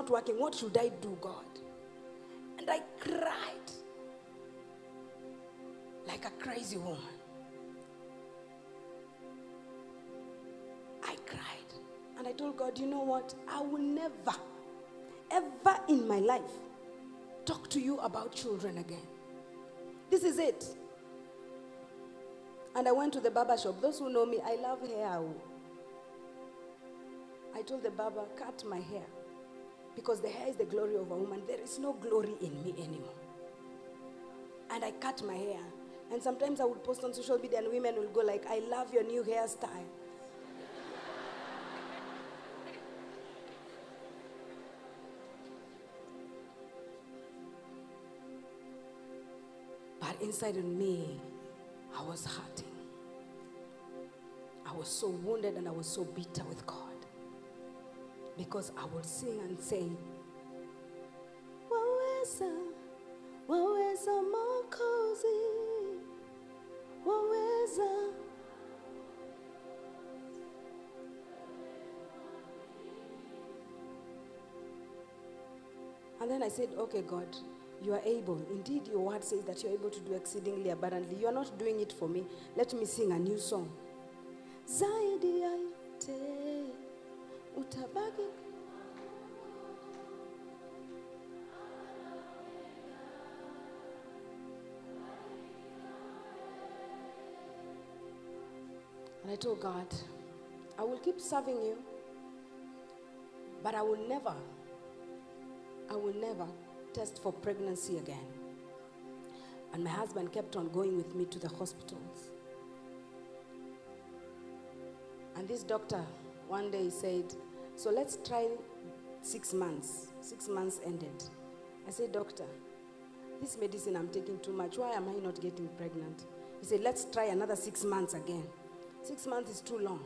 not working. What should I do, God? And I cried like a crazy woman. I cried. And I told God, you know what? I will never, ever in my life talk to you about children again. This is it. And I went to the barber shop. Those who know me, I love hair. I told the barber, cut my hair. Because the hair is the glory of a woman. There is no glory in me anymore. And I cut my hair. And sometimes I would post on social media and women will go like, I love your new hairstyle. But inside of me, I was hurting. I was so wounded and I was so bitter with God. Because I would sing and say, Waweza, waweza Mwokozi, waweza. And then I said, okay, God, you are able. Indeed, your word says that you're able to do exceedingly abundantly. You are not doing it for me. Let me sing a new song. Zaidi ya yote, utabaki. And I told God, I will keep serving you, but I will never test for pregnancy again. And my husband kept on going with me to the hospitals. And this doctor one day said, so let's try 6 months. 6 months ended. I said, doctor, this medicine I'm taking too much. Why am I not getting pregnant? He said, let's try another 6 months again. 6 months is too long.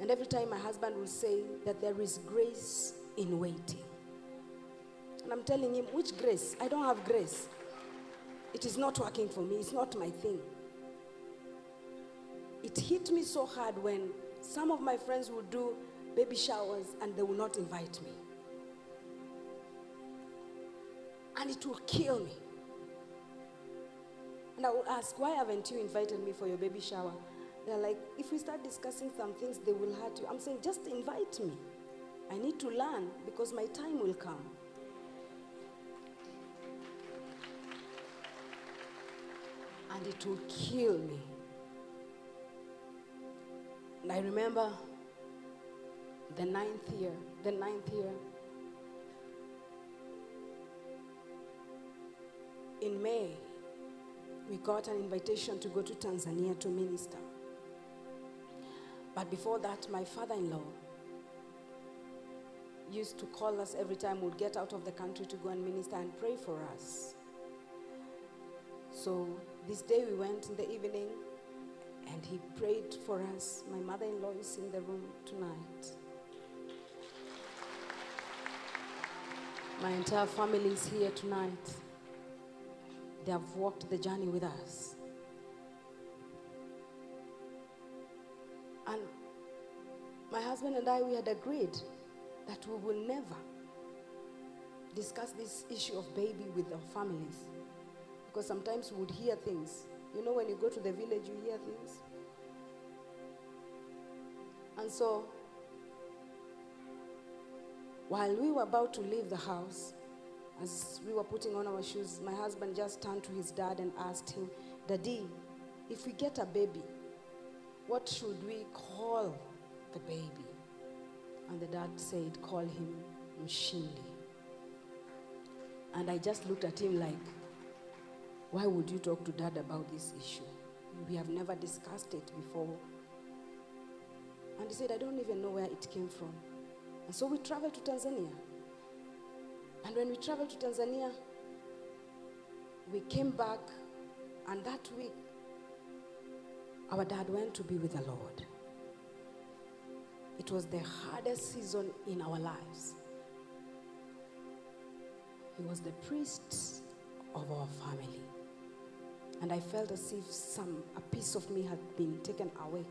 And every time my husband will say that there is grace in waiting. And I'm telling him, which grace? I don't have grace. It is not working for me. It's not my thing. It hit me so hard when some of my friends would do baby showers and they will not invite me. And it will kill me. And I will ask, why haven't you invited me for your baby shower? They're like, if we start discussing some things, they will hurt you. I'm saying, just invite me. I need to learn because my time will come. And it will kill me. And I remember the ninth year, in May, we got an invitation to go to Tanzania to minister. But before that, my father-in-law used to call us every time we'd get out of the country to go and minister and pray for us. So this day we went in the evening and he prayed for us. My mother-in-law is in the room tonight. My entire family is here tonight. They have walked the journey with us. And my husband and I, we had agreed that we will never discuss this issue of baby with our families. Because sometimes we would hear things. You know, when you go to the village, you hear things. And so, while we were about to leave the house, as we were putting on our shoes, my husband just turned to his dad and asked him, Daddy, if we get a baby, what should we call the baby? And the dad said, call him Mshindi. And I just looked at him like, why would you talk to dad about this issue? We have never discussed it before. And he said, I don't even know where it came from. And so we traveled to Tanzania. And when we traveled to Tanzania, we came back, and that week, our dad went to be with the Lord. It was the hardest season in our lives. He was the priest of our family. And I felt as if a piece of me had been taken away.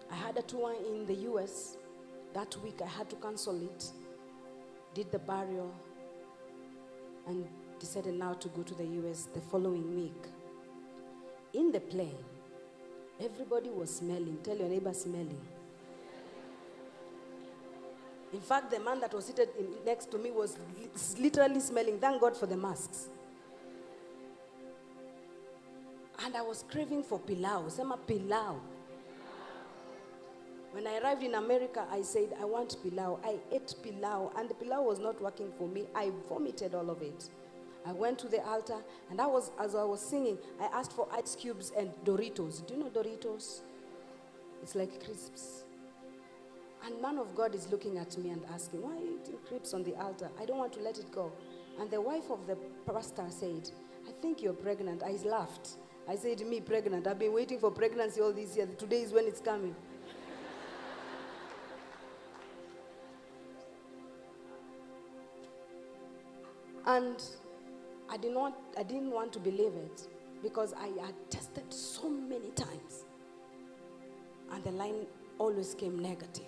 I had a tour in the US That week I had to cancel it, did the burial, and decided now to go to the US the following week. In the plane, everybody was smelling. Tell your neighbor, smelling. In fact, the man that was seated next to me was literally smelling. Thank God for the masks. And I was craving for pilau. Sema pilau. When I arrived in America, I said, I want pilau. I ate pilau, and the pilau was not working for me. I vomited all of it. I went to the altar, and as I was singing, I asked for ice cubes and Doritos. Do you know Doritos? It's like crisps. And man of God is looking at me and asking, why are you eating crisps on the altar? I don't want to let it go. And the wife of the pastor said, I think you're pregnant. I laughed. I said, me pregnant? I've been waiting for pregnancy all these years. Today is when it's coming. And I didn't want to believe it, because I had tested so many times, and the line always came negative.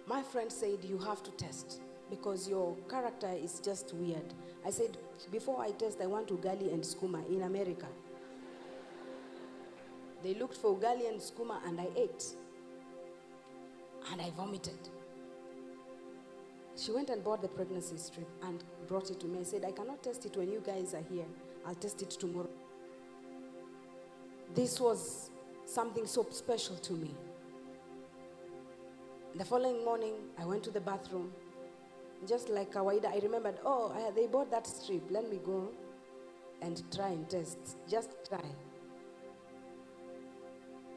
My friend said, you have to test, because your character is just weird. I said, before I test, I want ugali and skuma in America. They looked for ugali and skuma, and I ate. And I vomited. She went and bought the pregnancy strip and brought it to me. I said, I cannot test it when you guys are here. I'll test it tomorrow. This was something so special to me. The following morning, I went to the bathroom. Just like kawaida, I remembered, they bought that strip. Let me go and try and test. Just try.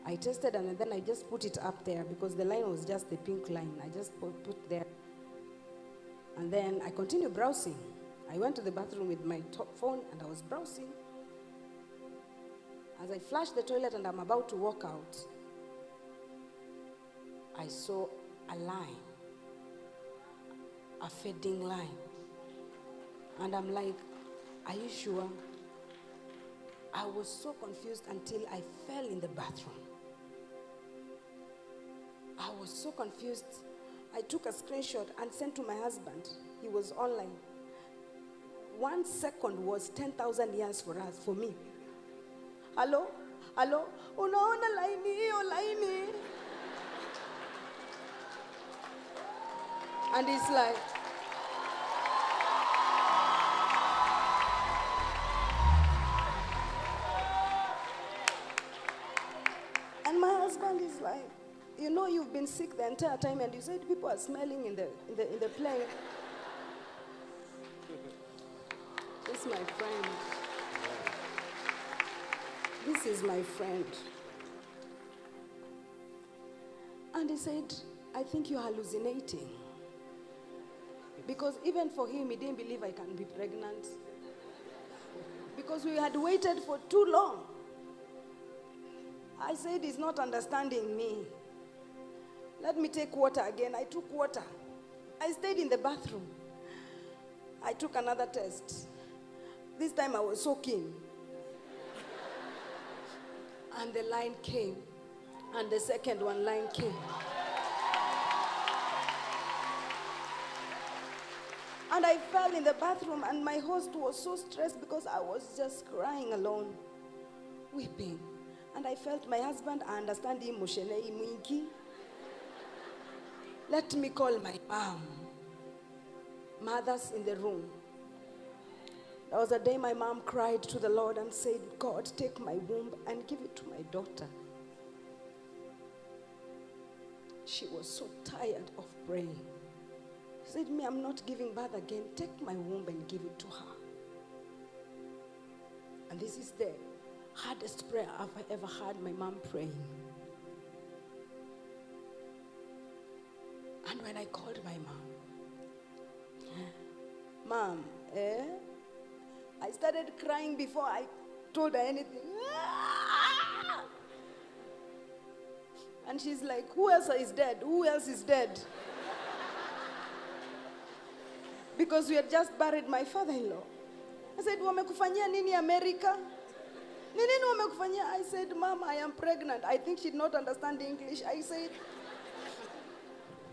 I tested, and then I just put it up there, because the line was just the pink line. I just put there. And then I continued browsing. I went to the bathroom with my phone, and I was browsing. As I flushed the toilet and I'm about to walk out, I saw a line, a fading line. And I'm like, are you sure? I was so confused until I fell in the bathroom. I was so confused. I took a screenshot and sent to my husband. He was online. 1 second was 10,000 years for me. Hello? Unaona laini hiyo laini? And it's like, and my husband is like, you know, you've been sick the entire time, and you said people are smelling in the plane. This is my friend. This is my friend. And he said, I think you're hallucinating. Because even for him, he didn't believe I can be pregnant. Because we had waited for too long. I said, he's not understanding me. Let me take water again. I took water. I stayed in the bathroom. I took another test. This time I was so keen. And the line came. And the second line came. And I fell in the bathroom, and my host was so stressed because I was just crying alone, weeping. And I felt my husband, I understand him, Moshenei Mwingi. Let me call my mom. Mothers in the room. There was a day my mom cried to the Lord and said, God, take my womb and give it to my daughter. She was so tired of praying. She said, me, I'm not giving birth again. Take my womb and give it to her. And this is the hardest prayer I've ever heard my mom praying. And when I called my mom, I started crying before I told her anything. And she's like, who else is dead? Who else is dead? Because we had just buried my father-in-law. I said, wamekufanyia nini America? I said, Mom, I am pregnant. I think she did not understand English. I said,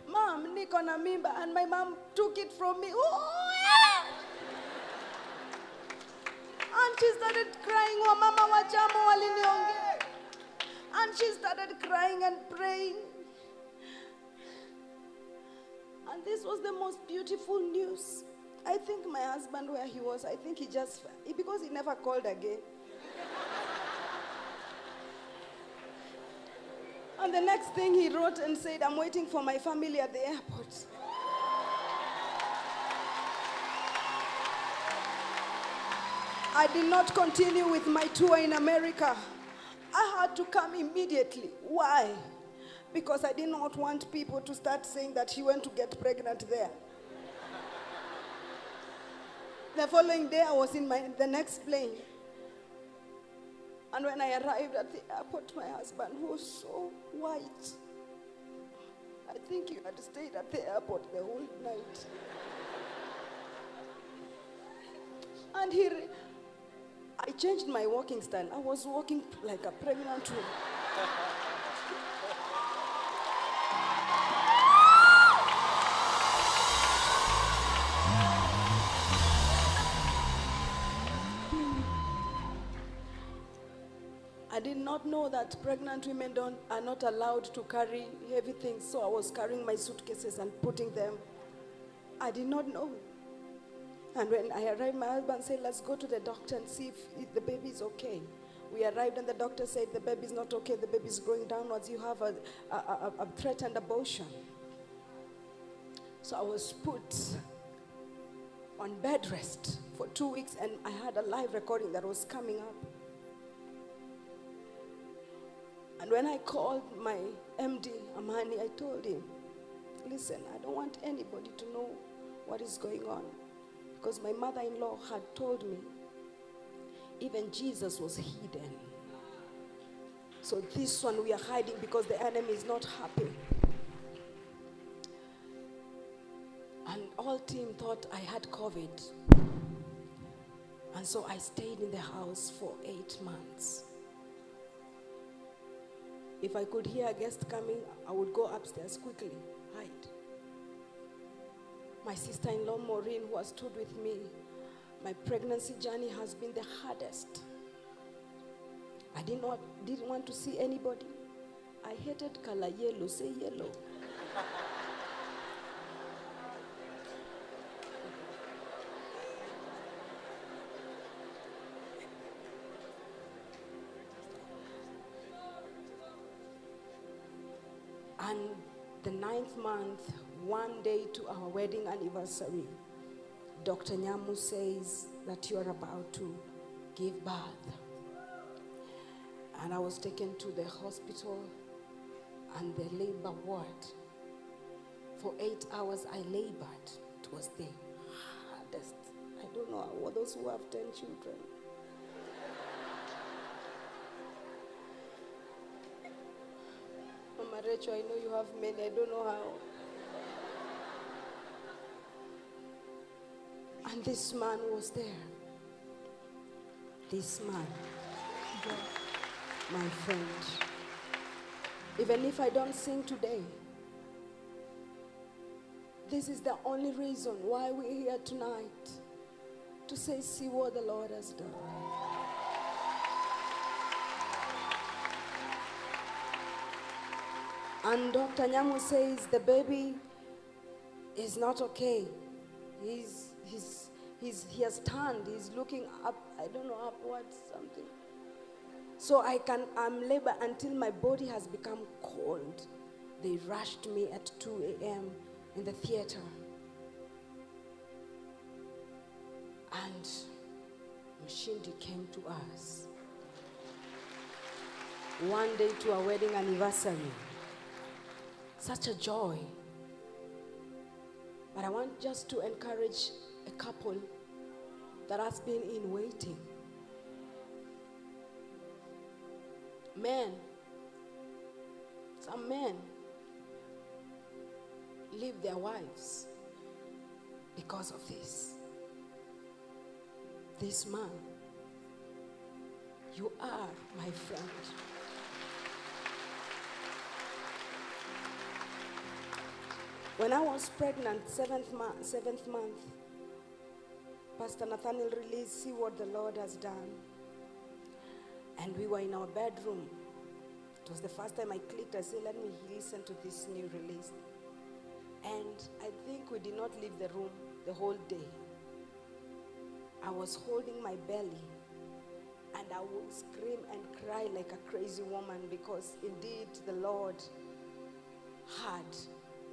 Mom, niko na mimba. And my mom took it from me. Oh, yeah. And she started crying. Oh, Mama wajamu waliniongea. And she started crying and praying. And this was the most beautiful news. I think my husband, where he was, I think because he never called again. And the next thing he wrote and said, I'm waiting for my family at the airport. I did not continue with my tour in America. I had to come immediately. Why? Because I did not want people to start saying that she went to get pregnant there. The following day, I was in the next plane. And when I arrived at the airport, my husband was so white. I think he had stayed at the airport the whole night. And I changed my walking style. I was walking like a pregnant woman. I did not know that pregnant women are not allowed to carry heavy things, so I was carrying my suitcases and putting them. I did not know. And when I arrived, my husband said, let's go to the doctor and see if the baby is okay. We arrived and the doctor said, the baby is not okay, the baby is growing downwards, you have a threatened abortion. So I was put on bed rest for 2 weeks, and I had a live recording that was coming up. And when I called my MD, Amani, I told him, listen, I don't want anybody to know what is going on. Because my mother-in-law had told me, even Jesus was hidden. So this one we are hiding because the enemy is not happy. And all team thought I had COVID. And so I stayed in the house for 8 months. If I could hear a guest coming, I would go upstairs quickly, hide. My sister-in-law, Maureen, who has stood with me, my pregnancy journey has been the hardest. I didn't want to see anybody. I hated color yellow, say yellow. And the 9th month, 1 day to our wedding anniversary, Dr. Nyamu says that you are about to give birth. And I was taken to the hospital and the labor ward. For 8 hours I labored. It was the hardest. I don't know, those who have 10 children. Mama Rachel, I know you have many, I don't know how. And this man was there. This man, my friend. Even if I don't sing today, this is the only reason why we're here tonight, to say, see what the Lord has done. And Dr. Nyamu says the baby is not okay. He has turned. He's looking up. I don't know, upwards, something. So I'm labor until my body has become cold. They rushed me at 2 a.m. in the theater. And Mshindi came to us. 1 day to our wedding anniversary. Such a joy. But I want just to encourage a couple that has been in waiting. Men, some men leave their wives because of this. This man, You are my friend. When I was pregnant, seventh month, Pastor Nathaniel released "See What the Lord Has Done." And we were in our bedroom. It was the first time I clicked. I said, let me listen to this new release. And I think we did not leave the room the whole day. I was holding my belly, and I would scream and cry like a crazy woman, because indeed the Lord had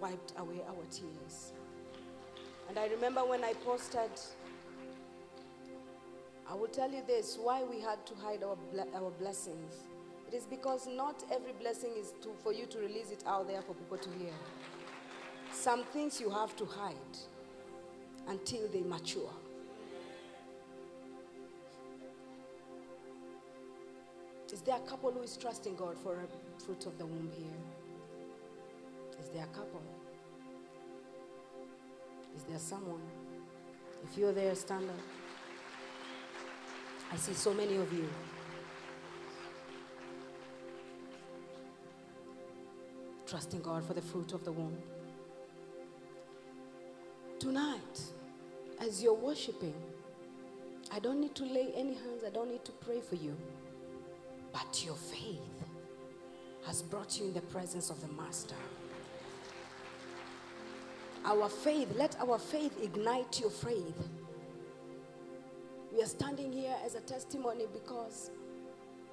wiped away our tears. And I remember when I posted, I will tell you this, why we had to hide our blessings. It is because not every blessing is for you to release it out there for people to hear. Some things you have to hide until they mature. Is there a couple who is trusting God for a fruit of the womb here? Is there a couple? Is there someone? If you're there, stand up. I see so many of you. Trusting God for the fruit of the womb. Tonight, as you're worshiping, I don't need to lay any hands. I don't need to pray for you. But your faith has brought you in the presence of the Master. Our faith, let our faith ignite your faith. We are standing here as a testimony because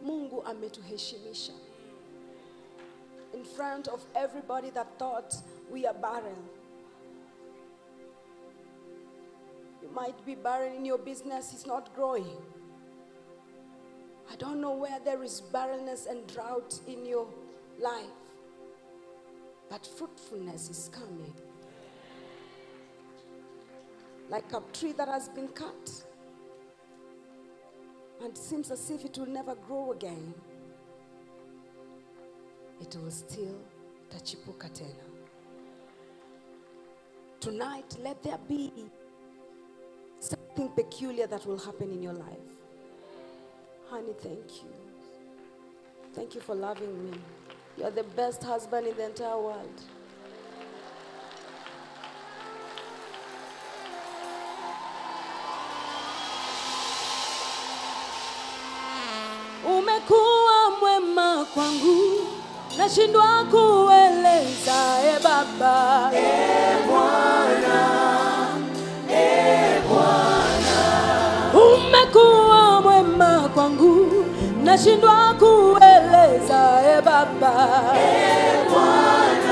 Mungu ametuheshimisha. In front of everybody that thought we are barren. You might be barren in your business, it's not growing. I don't know where there is barrenness and drought in your life, but fruitfulness is coming. Like a tree that has been cut and seems as if it will never grow again, it will still tachipuka tena. Tonight, let there be something peculiar that will happen in your life. Honey, thank you. Thank you for loving me. You're the best husband in the entire world. Umekuwa mwema kwangu, nashindwa kueleza, Baba. Bwana, Bwana. Umekuwa mwema kwangu, nashindwa kueleza, Baba. Bwana.